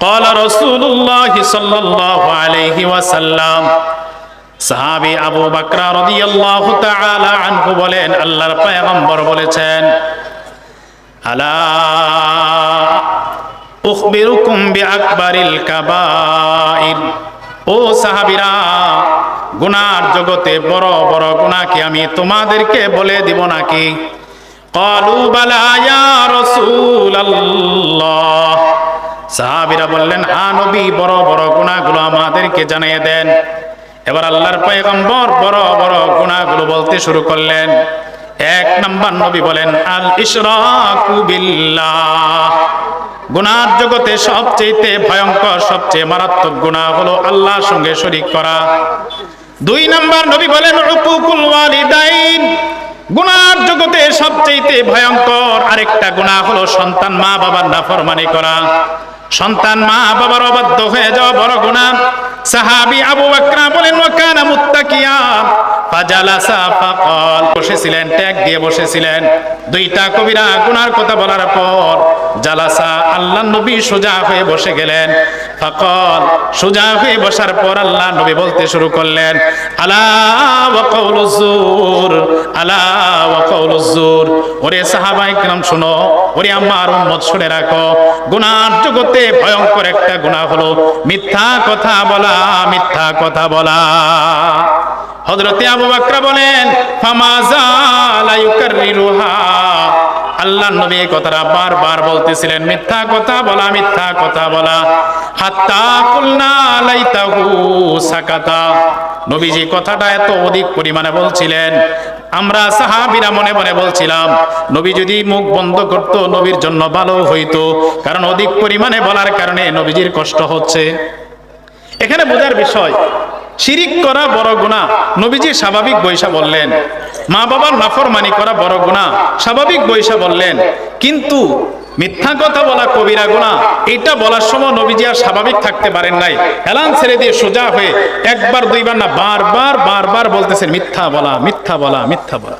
قال رسول الله صلى الله عليه وسلم সাহাবী আবু বকর রাদিয়াল্লাহু তাআলা আনহু বলেন, আল্লাহর পয়গম্বর বলেছেন, আলা উখবিরুকুম বিআকবারিল কাবাইর। ও সাহাবীরা, গুনার জগতে বড় বড় গুনাহ কি আমি তোমাদেরকে বলে দিব নাকি? ক্বালু বালা ইয়া রাসূলুল্লাহ। সাহাবীরা বললেন, হ্যাঁ নবী, বড় বড় গুনাহগুলো আমাদেরকে জানিয়ে দেন। এবার আল্লাহর পয়গম্বর বড় বড় গুনাহগুলো বলতে শুরু করলেন। এক নাম্বার নবী বলেন, আল ইশরাকু বিল্লাহ। গুনার জগতে সবচেয়ে ভয়ঙ্কর, সবচেয়ে মারাত্মক গুনাহ হলো আল্লাহর সঙ্গে শরীক করা। দুই নাম্বার নবী বলেন, উকুকুল ওয়ালিদাইন। গুনার জগতে সবচেয়ে ভয়ঙ্কর আরেকটা গুনাহ হলো সন্তান মা বাবার নাফরমানি করা। সন্তান মা বাবার অবাধ্য হয়ে যাওয়া বড় গুনাহ। সাহাবী আবু বকর বলেন, ওয়া কানা মুত্তাকিয়া ফাজালাসা ফাকাল। বসেছিলেন, ট্যাগ দিয়ে বসেছিলেন। দুইটা কবিরা গুনার কথা বলার পর জালাসা, আল্লাহর নবী সোজা হয়ে বসে গেলেন। ফাকাল, সোজা হয়ে বসার পর আল্লাহর নবী বলতে শুরু করলেন, আলা ওয়া কাউলুজ জুর, আলা ওয়া কাউলুজ জুর। ওরে সাহাবায়ে কিরাম শুনো, ওরে আমার উম্মত শুনে রাখো, গুনার জগতে ভয়ঙ্কর একটা গুনাহ হলো মিথ্যা কথা বলা, মিথ্যা কথা বলা। হযরতে আবু বকর বলেন, ফামাযালা ইউকাররিরুহা। আল্লাহর নবী এই কথাটা বারবার বলতেছিলেন, মিথ্যা কথা বলা, মিথ্যা কথা বলা। হাত্তা কুলনা লাইতাহু সাকাতা। নবীজি কথাটা এত অধিক পরিমাণে বলছিলেন, আমরা সাহাবীরা মনে মনে বলছিলাম, নবী যদি মুখ বন্ধ করত নবীর জন্য ভালো হইতো, কারণ অধিক পরিমাণে বলার কারণে নবীজির কষ্ট হচ্ছে। এখানে বোঝার বিষয়, শিরিক করা বড় গুনাহ, নবীজি স্বাভাবিক বৈশা বললেন। মা বাবার নাফরমানি করা বড় গুনাহ, স্বাভাবিক বৈশা বললেন। কিন্তু মিথ্যা কথা বলা কবিরা গুনাহ, এটা বলার সময় নবীজি আর স্বাভাবিক থাকতে পারেন নাই। এলান ছেড়ে দিয়ে সোজা হয়ে একবার দুইবার না, বারবার বারবার বলতেছেন, মিথ্যা বলা, মিথ্যা বলা, মিথ্যা বলা।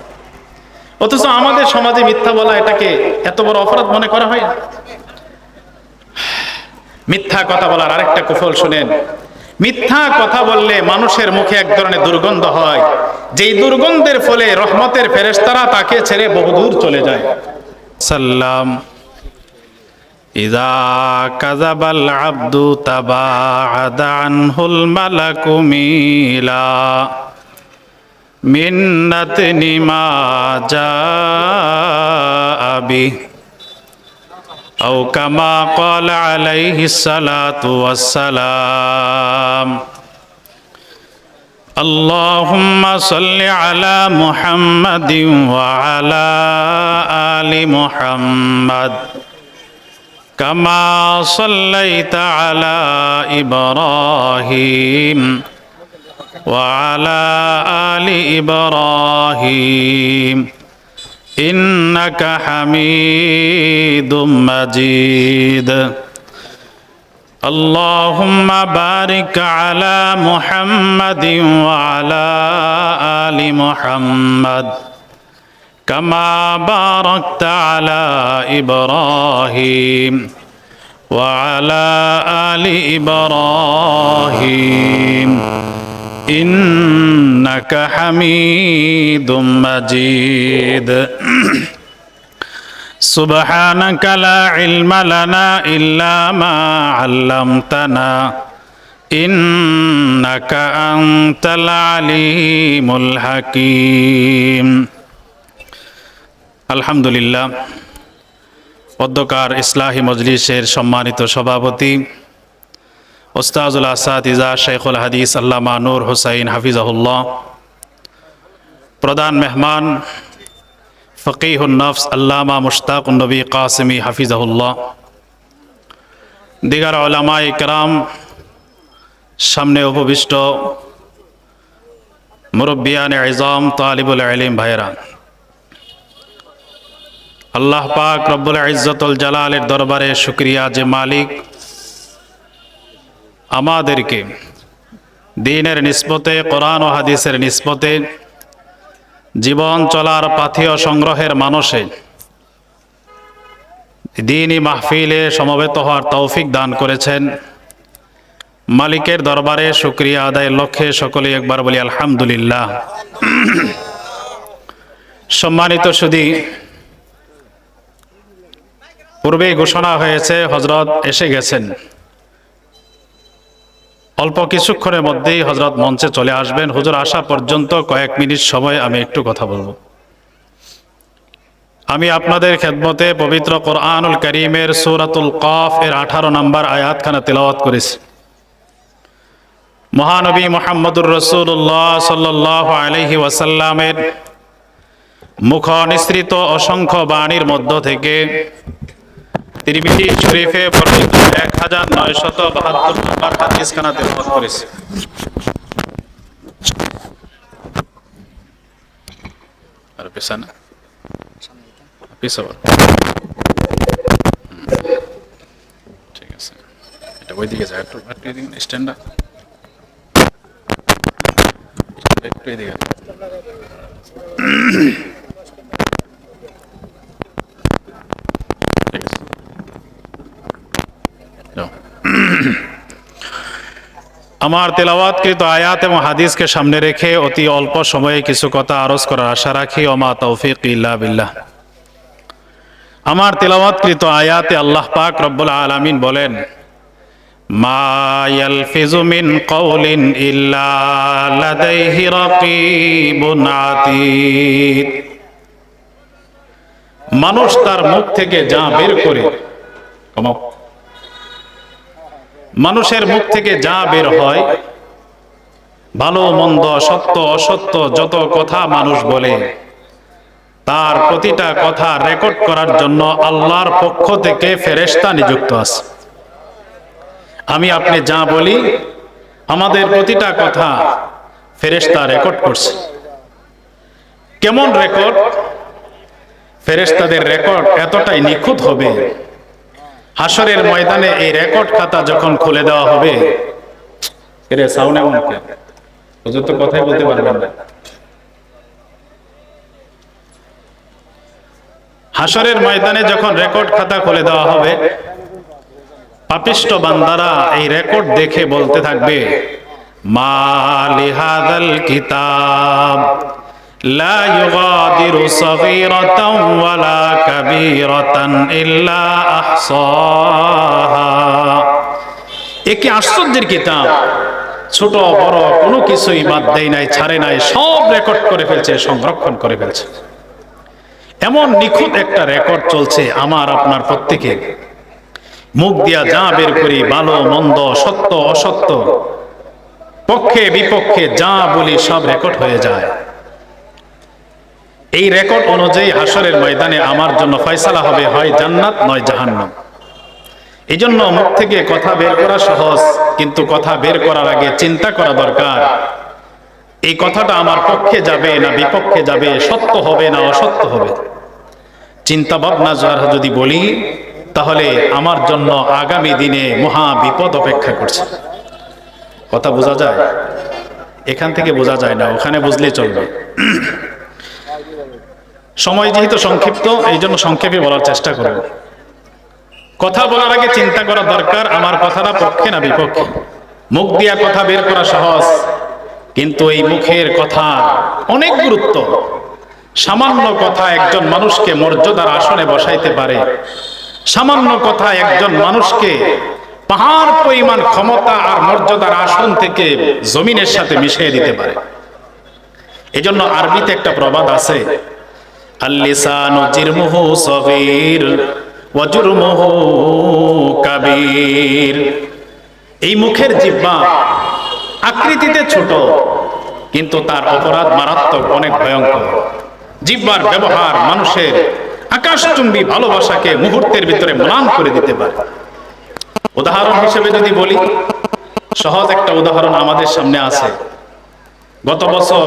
অথচ আমাদের সমাজে মিথ্যা বলা এটাকে এত বড় অপরাধ মনে করা হয় না। মিথ্যা কথা বলার আরেকটা কুফল শুনেন। মিথ্যা কথা বললে মানুষের মুখে এক ধরনের দুর্গন্ধ হয়, যেই দুর্গন্ধের ফলে রহমতের ফেরেশতারা তাকে ছেড়ে বহুদূর চলে যায়। সাল্লাম, ইযা কাযাবাল আবদু তাবাআদা আনহুল মালাকু মিলা মিন্নাতনি মা জাআবি أو كما قال عليه الصلاة والسلام اللهم صل على محمد وعلى آل محمد كما صليت على إبراهيم وعلى آل إبراهيم إنك حميد مجيد اللهم بارك على محمد وعلى آل محمد كما باركت على إبراهيم وعلى آل إبراهيم إنك حميد مجيد سبحانك لا علم لنا إلا ما علمتنا إنك أنت العليم الحكيم الحمد لله অধ্যকার ইসলাহি মজলিসের সম্মানিত সভাপতি ওস্তাজুল আসাতিজা শেখুল হাদিস আল্লামা নূর হুসাইন হাফিজাহুল্লাহ, প্রধান মেহমান ফকিহুন নফস আল্লামা মুশতাকুন নবী কাসিমি হাফিজাহুল্লাহ, দিগার উলামায়ে কেরাম, সামনে উপবিষ্ট মুরব্বিয়ানে ইজাম, তালিবুল ইলম ভাইরা, আল্লাহ পাক রব্বুল ইজ্জতুল জালালের দরবারে শুকরিয়া যে মালিক আমাদেরকে দ্বীনের নিসবতে, কোরআন ও হাদিসের নিসবতে, জীবন চলার পাথেয় সংগ্রহের মানসে দ্বীনি মাহফিলে সমবেত হওয়ার তৌফিক দান করেছেন। মালিকের দরবারে শুকরিয়া আদায়ের লক্ষ্যে সকলে একবার বলি আলহামদুলিল্লাহ। সম্মানিত সুধী, পূর্বেই ঘোষণা হয়েছে হযরত এসে গেছেন। অল্প কিছুক্ষণের মধ্যেই হযরত মঞ্চে চলে আসবেন। হুজুর আসা পর্যন্ত কয়েক মিনিট সময় আমি একটু কথা বলবো। আমি আপনাদের খেদমতে পবিত্র কোরআনুল কারীমের সূরাতুল কাফ এর 18 নম্বর আয়াতখানা তেলাওয়াত করেছি। মহানবী মুহাম্মদুর রাসূলুল্লাহ সাল্লাল্লাহু আলাইহি ওয়াসাল্লামের মুখ নিঃসৃত অসংখ্য বাণীর মধ্য থেকে তিরমিজি শরীফে বর্ণিত 1972 নম্বর হাদিসখানা তেলাওয়াত করেছি। আর পেছানা ঠিক আছে, এটা ওই দিকে যায়, একটু স্ট্যান্ডটা একটু এদিকে। আমার তেলাওয়াতকৃত আয়াত এবং হাদিসকে সামনে রেখে অতি অল্প সময়ে কিছু কথা আরজ করার আশা রাখি। ওমা তৌফিক ইল্লা বিল্লাহ। আমার তেলাওয়াতকৃত আয়াতে আল্লাহ পাক রব্বুল আলামিন বলেন, মা ইয়ালফিজু মিন কাওলিন ইল্লা লাদাইহি রাকিবুন আতীদ। মানুষ তার মুখ থেকে যা বের করে, মানুষের মুখ থেকে যা বের হয়, ভালো মন্দ সত্য অসত্য যত কথা মানুষ বলে, তার প্রতিটা কথা রেকর্ড করার জন্য আল্লাহর পক্ষ থেকে ফেরেশতা নিযুক্ত আছে। আমি আপনি যা বলি, আমাদের প্রতিটা কথা ফেরেশতা রেকর্ড করছে। কেমন রেকর্ড? ফেরেশতাদের রেকর্ড এতটাই নিখুঁত হবে, হাসরের ময়দানে এই রেকর্ড খাতা যখন খুলে দেওয়া হবে, এর সাউন্ড এমন কেন? হুজুর তো কথাই বলতে পারবেন না। হাসরের ময়দানে যখন রেকর্ড খাতা খুলে দেওয়া হবে, পাপিষ্ট বান্দারা এই রেকর্ড দেখে বলতে থাকবে, মা লিহাযাল কিতাব লা ইউগাদিরু সগীরাতাও ওয়ালা কাবীরাতান ইল্লা আহসাহা। এ কি আশ্চর্যের কিতাব! ছোট বড় কোনো কিছুই বাদ দেয় নাই, ছাড়ে নাই, সব রেকর্ড করে ফেলছে, সংরক্ষণ করে ফেলছে। এমন নিখুঁত একটা রেকর্ড চলছে আমার আপনার প্রত্যেকে। মুখ দিয়া যা বের করি, ভালো মন্দ সত্য অসত্য, পক্ষে বিপক্ষে যা বলি, সব রেকর্ড হয়ে যায়। এই রেকর্ড অনুযায়ী হাসরের ময়দানে আমার জন্য ফয়সালা হবে, হয় জান্নাত নয় জাহান্নাম। এই জন্য মুখ থেকে কথা বের করা সহজ, কিন্তু কথা বের করার আগে চিন্তা করা দরকার, এই কথাটা আমার পক্ষে যাবে না বিপক্ষে যাবে, সত্য হবে না অসত্য হবে। চিন্তা ভাবনা যদি বলি, তাহলে আমার জন্য আগামী দিনে মহা বিপদ অপেক্ষা করছে। কথা বোঝা যায়? এখান থেকে বোঝা যায় না, ওখানে বুঝলে চলবে। সময় যেহেতু সংক্ষিপ্ত, এই জন্য সংক্ষেপে বলার চেষ্টা করব। কথা বলার আগে চিন্তা করা দরকার, আমার কথাটা পক্ষে না বিপক্ষে। মুখ দিয়া কথা বের করা সহজ, কিন্তু এই মুখের কথা অনেক গুরুত্ব। সামান্য কথা একজন মানুষকে মর্যাদার আসনে বসাইতে পারে। সামান্য কথা একজন মানুষকে পাহাড় পরিমাণ ক্ষমতা আর মর্যাদার আসন থেকে জমিনের সাথে মিশিয়ে দিতে পারে। এজন্য আরবিতে একটা প্রবাদ আছে, আল-লিসানু জিরমুহু সগীর ওয়া জুরমুহু কাবীর। এই মুখের জিহ্বা আকৃতিতে ছোট, কিন্তু তার অপরাধ মারাত্মক, অনেক ভয়ঙ্কর। জিহ্বার ব্যবহার মানুষের আকাশচুম্বী ভালোবাসাকে মুহূর্তের ভিতরে ম্লান করে দিতে পারে। উদাহরণ হিসেবে যদি বলি, সহজ একটা উদাহরণ আমাদের সামনে আছে। গত বছর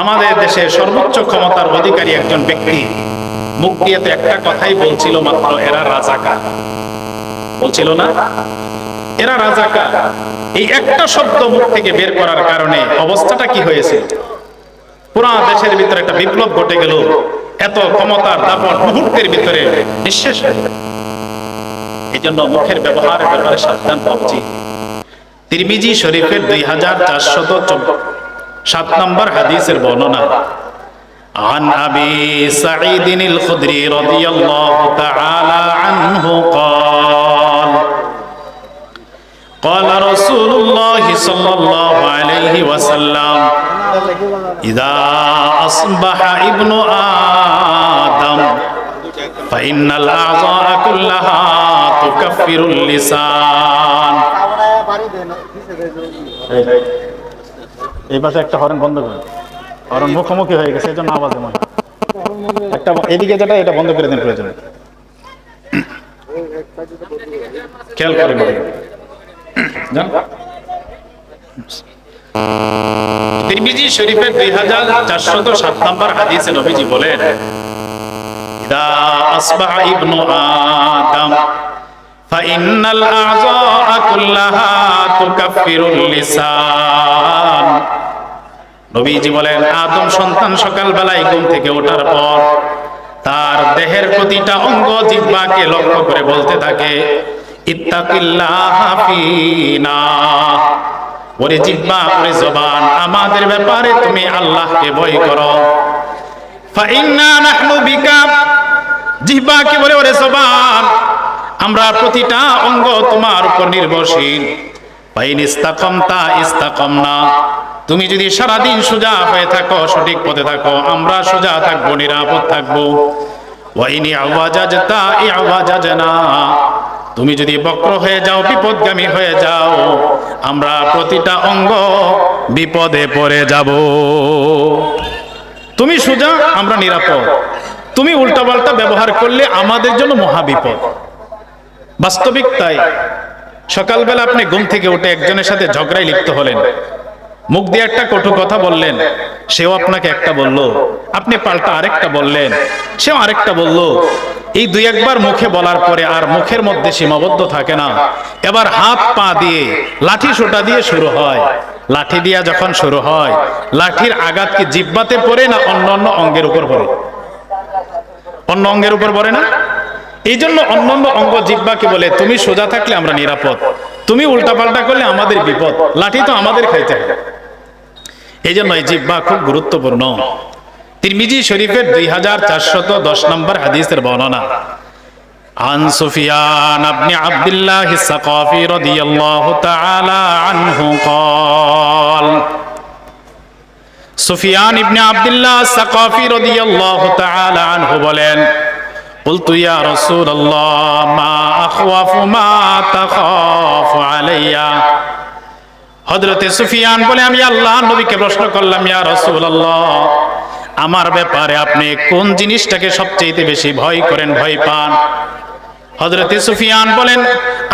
আমাদের দেশে সর্বোচ্চ ক্ষমতার অধিকারী একজন ব্যক্তি মুখ দিয়ে তো একটা কথাই বলছিল মাত্র, এরা রাজাকার। বলছিল না এরা রাজাকার? এই একটা শব্দ মুখ থেকে বের করার কারণে অবস্থাটা কি হয়েছে? পুরা দেশের ভিতরে একটা বিপ্লব ঘটে গেল। এত ক্ষমতার দাপট মুহূর্তের ভিতরে নিঃশেষ হয়ে যায়। এই জন্য মুখের ব্যবহারের ব্যাপারে সাবধান হওয়া উচিত। তিরমিজি শরীফের 2407 নম্বর হাদিসের বর্ণনা, عن أبي سعيد الخدري رضي الله تعالى عنه قال قال رسول الله صلى الله عليه وسلم إذا أصبح ابن آدم فإن الأعضاء كلها تكفر اللسان। এই পাশে একটা হরেন বন্ধ করুন, হরেন মুখোমুখি হয়ে গেছে, এই জন্য আওয়াজ এমন। একটা এদিকে যেটা এটা বন্ধ করে দেন প্রয়োজন, খেয়াল করে জান। তিরমিজি শরীফের 2407 নম্বর হাদিসে নবীজি বলেন, ইদা আসবাহ ইবনু আদম ফাইন্নাল আ'যা কুল্লাহা তুকাফিরুল লিসান। নবীজি বলেন, আদম সন্তান সকালবেলায় ঘুম থেকে ওঠার পর তার দেহের প্রতিটা অঙ্গ জিহ্বাকে লক্ষ্য করে বলতে থাকে, ইত্তাকিল্লাহা ফিনা, ওরে জিহ্বা, ওরে জবান, আমাদের ব্যাপারে তুমি আল্লাহকে ভয় করো। ফাইন্না নাহনু বিকা, জিহ্বাকে বলে, ওরে জবান, আমরা প্রতিটা অঙ্গ তোমার উপর নির্ভরশীল। ফাইন ইস্তাকামতা ইস্তাকামনা, তুমি যদি সারাদিন সোজা হয়ে থাকো, সঠিক পথে থাকো, আমরা সোজা থাকবো, নিরাপদ থাকবো। ওয়াইনি আওয়াজাজতা ইআওয়াজাজনা, তুমি যদি বক্র হয়ে যাও, বিপদগামী হয়ে যাও, আমরা প্রতিটা অঙ্গ বিপদে পড়ে যাব। তুমি সোজা, আমরা নিরাপদ। তুমি উল্টাপাল্টা ব্যবহার করলে আমাদের জন্য মহাবিপদ। বাস্তবিক তাই। সকালবেলা আপনি ঘুম থেকে উঠে একজনের সাথে ঝগড়ায় লিপ্ত হলেন, মুখ দিয়ে একটা কটু কথা বললেন, সেও আপনাকে একটা বলল, আপনি পাল্টা আরেকটা বললেন, সেও আরেকটা বলল। এই দুই একবার মুখে বলার পরে আর মুখের মধ্যে সীমাবদ্ধ থাকে না, এবার হাত পা দিয়ে, লাঠি সোটা দিয়ে শুরু হয়। লাঠি দিয়া যখন শুরু হয়, লাঠির আঘাত কি জিহ্বাতে পড়ে না অন্য অন্য অঙ্গের উপর পড়ে? অন্য অঙ্গের উপর পড়ে না? এই জন্য অন্যান্য অঙ্গ জিহ্বাকে বলে, তুমি সোজা থাকলে আমরা নিরাপদ, তুমি উল্টাপাল্টা করলে আমাদের বিপদ, লাঠি তো আমাদের খাইতে হবে। এই জন্য এই জিহ্বা খুব গুরুত্বপূর্ণ। তিরমিজি শরীফের 2410 নম্বর হাদিসের বর্ণনা, আন সুফিয়ান ইবনে আব্দুল্লাহ আস-সাকাফি রাদিয়াল্লাহু তাআলা আনহু قال, সুফিয়ান ইবনে আব্দুল্লাহ আস-সাকাফি রাদিয়াল্লাহু তাআলা আনহু বলেন, قلت يا رسول الله ما أخوف ما تخاف علي। হযরতে সুফিয়ান বলে, আমি আল্লাহর নবীকে প্রশ্ন করলাম, ইয়া রাসূলুল্লাহ, আমার ব্যাপারে আপনি কোন জিনিসটাকে সবচেয়ে বেশি ভয় করেন, ভয় পান? হযরতে সুফিয়ান বলেন,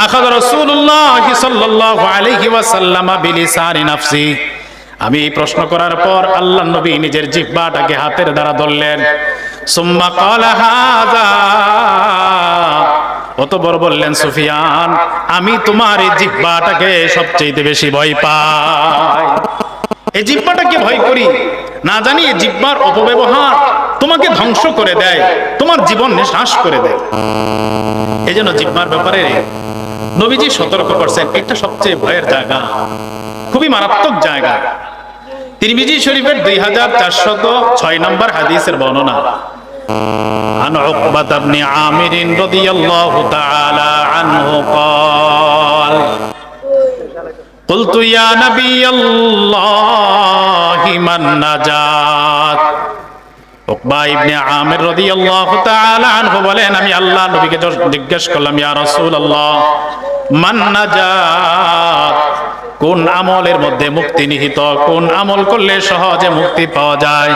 আখাযা রাসূলুল্লাহ সাল্লাল্লাহু আলাইহি ওয়াসাল্লাম বিলিসানি নাফসি। আমি প্রশ্ন করার পর আল্লাহর নবী নিজের জিহ্বাটাকে হাতের দ্বারা ধরলেন। সুম্মা ক্বালা হাযা, অতঃপর বললেন, সুফিয়ান, আমি তোমার এই জিহ্বাটাকে সবচেয়ে বেশি ভয় পাই। এই জিহ্বাটাকে ভয় করি, না জানি এই জিহ্বার অপব্যবহার তোমাকে ধ্বংস করে দেয়, তোমার জীবন নাশ করে দেয়। এই জন্য জিহ্বার ব্যাপারে নবীজি সতর্ক করছেন, এটা সবচেয়ে ভয়ের জায়গা, খুবই মারাত্মক জায়গা। তিরমিজি শরীফের 2406 নম্বর হাদিসের বর্ণনা, عن عقبة بن عامر رضي الله تعالى عنه قال, قلت يا نبي الله من نجات। উকবা ইবনে আমির রাদিয়াল্লাহু তাআলা আনহু বলেন, আমি আল্লাহর নবীকে জিজ্ঞেস করলাম, ইয়া রাসূলুল্লাহ, মান নাজাত, কোন আমলের মধ্যে মুক্তি নিহিত, কোন আমল করলে সহজে মুক্তি পাওয়া যায়?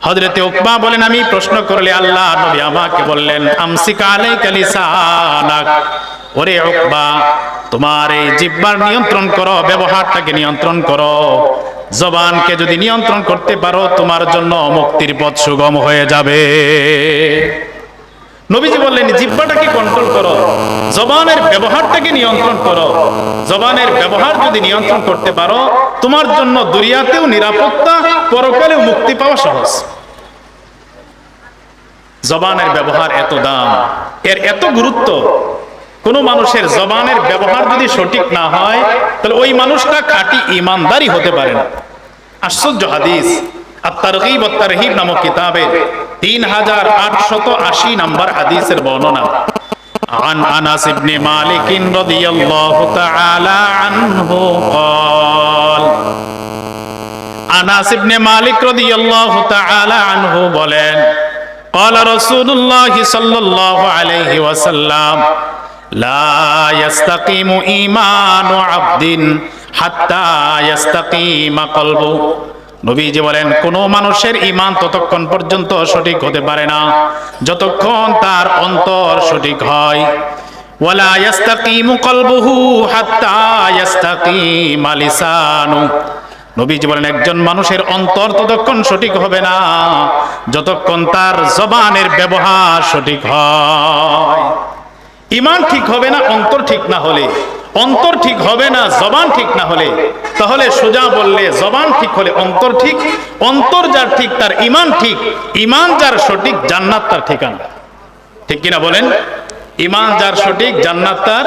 হযরতে উকবা বলেন, আমি প্রশ্ন করলে আল্লাহর নবী আমাকে বললেন, আমসিক আলাইকা লিসানাক, ওরে উকবা, তোমার এই জিহ্বার নিয়ন্ত্রণ করো, ব্যবহারটাকে নিয়ন্ত্রণ করো। জবানকে যদি নিয়ন্ত্রণ করতে পারো, তোমার জন্য মুক্তির পথ সুগম হয়ে যাবে। নবীজি বললেন, জিহ্বাটাকে কন্ট্রোল করো, জবানের ব্যবহারটাকে নিয়ন্ত্রণ করো। জবানের ব্যবহার যদি নিয়ন্ত্রণ করতে পারো, তোমার জন্য দুনিয়াতেও নিরাপত্তা, পরকালেও মুক্তি পাওয়া সহজ। জবানের ব্যবহার এত দাম, এর এত গুরুত্ব। কোন মানুষের জবানের ব্যবহার যদি সঠিক না হয় তাহলে ওই মানুষটা খাঁটি ঈমানদারই হতে পারে না। আশ্চর্য হাদিস, আত-তারগীব ওয়াত তারহিব নামক কিতাবের 3880 নম্বর হাদিসের বর্ণনা। عن أنس بن مالك رضي الله تعالى عنه قال আনাস ইবনে মালিক রাদিয়াল্লাহু তাআলা আনহু বলেন, قال رسول الله صلى الله عليه وسلم لا يستقيم إيمان عبد حتى يستقيم قلبه। নবীজি বলেন, কোন মানুষের ঈমান ততক্ষণ পর্যন্ত সঠিক হতে পারে না যতক্ষণ তার অন্তর সঠিক হয়। ওয়ালা ইয়াস্তাকিমু কলবুহু হাত্তা ইয়াস্তাকিমা লিসানু। নবীজি বলেন, একজন মানুষের অন্তর ততক্ষণ সঠিক হবে না যতক্ষণ তার জবানের ব্যবহার সঠিক হয়। ঈমান ঠিক হবে না অন্তর ঠিক না হলে, অন্তর ঠিক হবে না জবান ঠিক না হলে। তাহলে সোজা বললে জবান ঠিক হলে অন্তর ঠিক, অন্তর যার ঠিক তার ঈমান ঠিক, ঈমান যার সঠিক জান্নাত তার ঠিকানা। ঠিক কিনা বলেন? ঈমান যার সঠিক জান্নাত তার।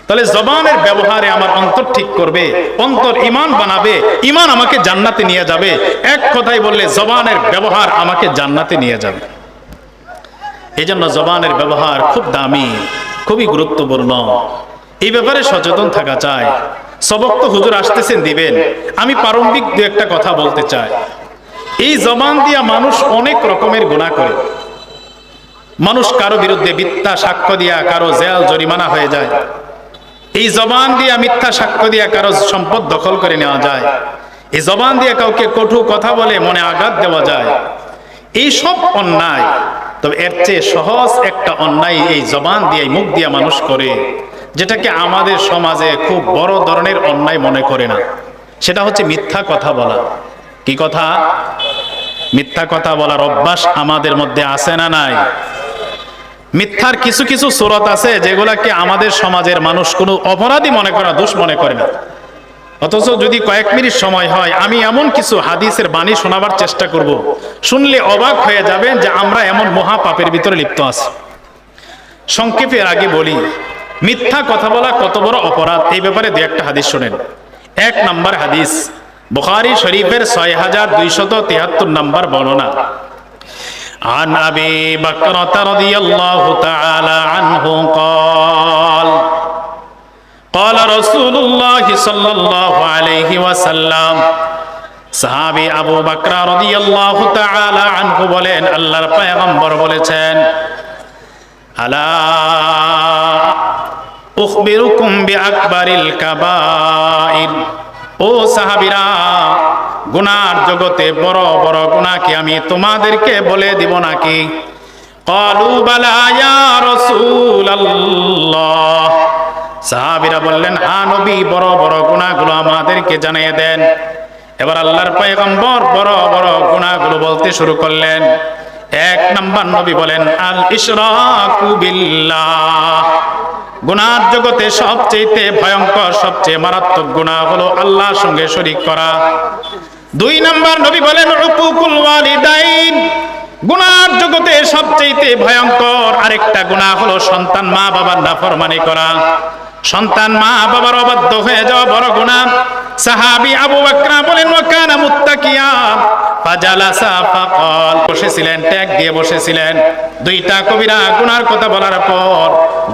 তাহলে জবানের ব্যবহারে আমার অন্তর ঠিক করবে, অন্তর ঈমান বানাবে, ঈমান আমাকে জান্নাতে নিয়ে যাবে। এক কথায় বললে জবানের ব্যবহার আমাকে জান্নাতে নিয়ে যাবে। এই জন্য জবানের ব্যবহার খুব দামি, খুবই গুরুত্বপূর্ণ। এই ব্যাপারে সচেতন থাকা চাই। সবক তো হুজুর আসতেছেন দিবেন, আমি প্রারম্ভিক দু একটা কথা বলতে চাই। এই জবান দিয়া মানুষ অনেক রকমের গুনাহ করে। মানুষ কারো বিরুদ্ধে মিথ্যা সাক্ষ্য দিয়া কারো জেল জরিমানা হয়ে যায়। এই জবান দিয়া মিথ্যা সাক্ষ্য দিয়া কারো সম্পদ দখল করে নেওয়া যায়। এই জবান দিয়ে কাউকে কটু কথা বলে মনে আঘাত দেওয়া যায়। এই সব অন্যায়। তবে এর চেয়ে সহজ একটা অন্যায় এই জবান দিয়ে, মুখ দিয়ে মানুষ করে, যেটাকে আমাদের সমাজে খুব বড় ধরনের অন্যায় মনে করে না। সেটা হচ্ছে মিথ্যা কথা বলা। কি কথা? মিথ্যা কথা বলার অভ্যাস আমাদের মধ্যে আছে না নাই? মিথ্যার কিছু কিছু সূরত আছে যেগুলাকে আমাদের সমাজের মানুষ কোনো অপরাধী মনে করে না, দোষ মনে করে না। অথচ যদি কয়েক মিনিট সময় হয়, আমি এমন কিছু হাদিসের বাণী শোনাবার চেষ্টা করব, শুনলে অবাক হয়ে যাবেন যে আমরা এমন মহা পাপের ভিতরে লিপ্ত আছি। সংক্ষেপে আগে বলি, মিথ্যা কথা বলা কত বড় অপরাধ, এই ব্যাপারে দু একটা হাদিস শোনেন। 1 নম্বর হাদিস, বুখারী শরীফের 6273 নম্বর বর্ণনা। عن أبي بكرة رضي الله تعالى عنه قال قال رسول الله صلى الله عليه وسلم। সাহাবী আবু বকর রাদিয়াল্লাহু তাআলা আনহু বলেন, আল্লাহর পয়গম্বর বলেছেন, আলা উখবিরুকুম বিআকবারিল কাবাইর। ও সাহাবীরা, গুনার জগতে বড় বড় গুনাহ কি আমি তোমাদেরকে বলে দিব নাকি? ক্বালু বালা ইয়া রাসূলুল্লাহ। সাহাবীরা বললেন, হ্যাঁ নবী, বড় বড় গুনাহগুলো আমাদেরকে জানিয়ে দেন। এবার আল্লাহর পয়গম্বর বড় বড় গুনাহগুলো বলতে শুরু করলেন। 1 নম্বর নবী বলেন, আল ইশরাকু বিল্লাহ। গুনার জগতে সবচেয়ে ভয়ঙ্কর, সবচেয়ে মারাত্মক গুনাহ হলো আল্লাহর সঙ্গে শরীক করা। 2 নম্বর নবী বলেন, উকুকুল ওয়ালিদাইন। গুনার জগতে সবচেয়ে ভয়ঙ্কর আরেকটা গুনাহ হলো সন্তান মা বাবার নাফরমানি করা। সন্তান মা বাবার অবাধ্য হয়ে যাওয়া বড় গুনাহ। সাহাবী আবু বকর বলেন, ওয়া কানা মুত্তাকিয়া ফাজালাসা ফাকাল। বসেছিলেন, ট্যাগ দিয়ে বসেছিলেন। 2টা কবিরা গুনার কথা বলার পর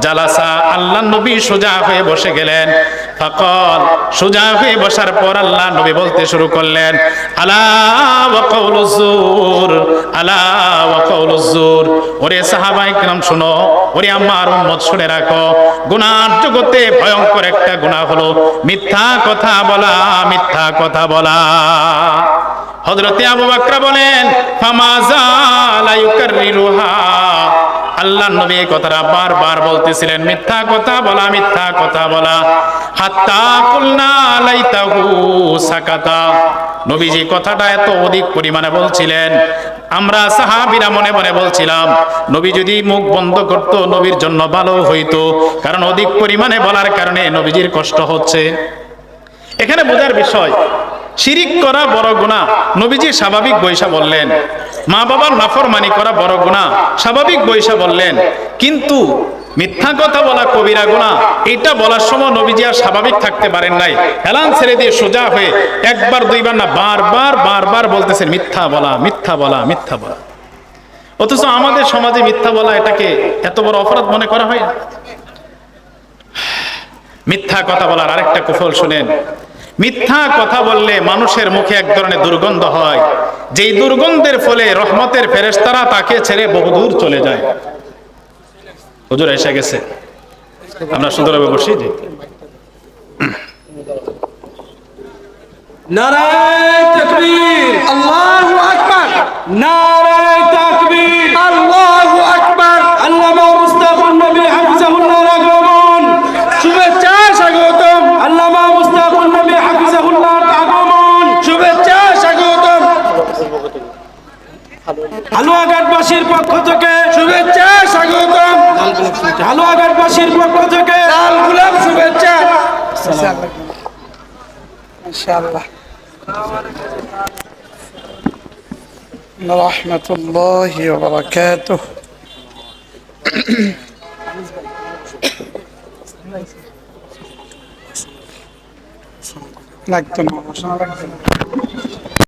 জালাসা, আল্লাহর নবী সোজা হয়ে বসে গেলেন। ফাকাল, সোজা হয়ে বসার পর আল্লাহ নবী বলতে শুরু করলেন, আলা ওয়া কাউলুজ জুর, আলা ওয়া কাউলুজ জুর। ওরে সাহাবায়ে কিরাম শুনো, ওরে আমার উম্মত শুনে রাখো, গুনার জগতে ভয়ঙ্কর একটা গুনাহ হলো মিথ্যা কথা বলা, মিথ্যা কথা বলা। হযরতে আবু বকর বলেন, ফামাযালা ইউকাররিরুহা। আল্লাহর নবী এই কথাটা বারবার বলতেছিলেন, মিথ্যা কথা বলা, মিথ্যা কথা বলা। হাত্তা কুলনা লাইতাহু সাকাতা। নবীজি কথাটা এত অধিক পরিমাণে বলছিলেন, আমরা সাহাবীরা মনে মনে বলছিলাম, নবী যদি মুখ বন্ধ করতো নবীর জন্য ভালো হইতো, কারণ অধিক পরিমাণে বলার কারণে নবীজির কষ্ট হচ্ছে। এখানে বোঝার বিষয়, শিরিক করা বড় গুনাহ। নবীজি স্বাভাবিক বৈশা বললেন, মা বাবার নাফরমানি করা বড় গুনাহ। স্বাভাবিক বৈশা বললেন, কিন্তু মিথ্যা কথা বলা কবিরা গুনাহ। এটা বলার সময় নবীজি আর স্বাভাবিক থাকতে পারেন নাই, হেলান ছেড়ে দিয়ে সোজা হয়ে একবার দুইবার না বারবার বলতেছেন মিথ্যা বলা, মিথ্যা বলা, মিথ্যা বলা। অথচ আমাদের সমাজে মিথ্যা বলা এটাকে এত বড় অপরাধ মনে করা হয় না। মিথ্যা কথা বলার আরেকটা কুফল শুনেন। মিথ্যা কথা বললে মানুষের মুখে এক ধরনের দুর্গন্ধ হয়, যেই দুর্গন্ধের ফলে রহমতের ফেরেশতারা তাকে ছেড়ে বহুদূর চলে যায়। হুজুর এসে গেছে, আমরা সুন্দরভাবে বসি। জি, নারায়ে তাকবীর, আল্লাহু আকবার, নারায়ে তাকবীর, আল্লাহু আকবার। আল্লামা মুস্তাফার নবী হাফিজাহুল্লাহর আগমন, শুভেচ্ছা স্বাগতম। আল্লামা মুস্তাফার নবী হাফিজাহুল্লাহর আগমন, শুভেচ্ছা স্বাগতম। হালুয়াঘাটবাসীর পক্ষ থেকে শুভেচ্ছা স্বাগতম। হালুয়াঘাটবাসীর পক্ষ থেকে লাল গোলাপ শুভেচ্ছা। ইনশাআল্লাহ। রাহমাতুল্লাহি ওয়া বারাকাতুহু। লাগতো না, লাগতো না।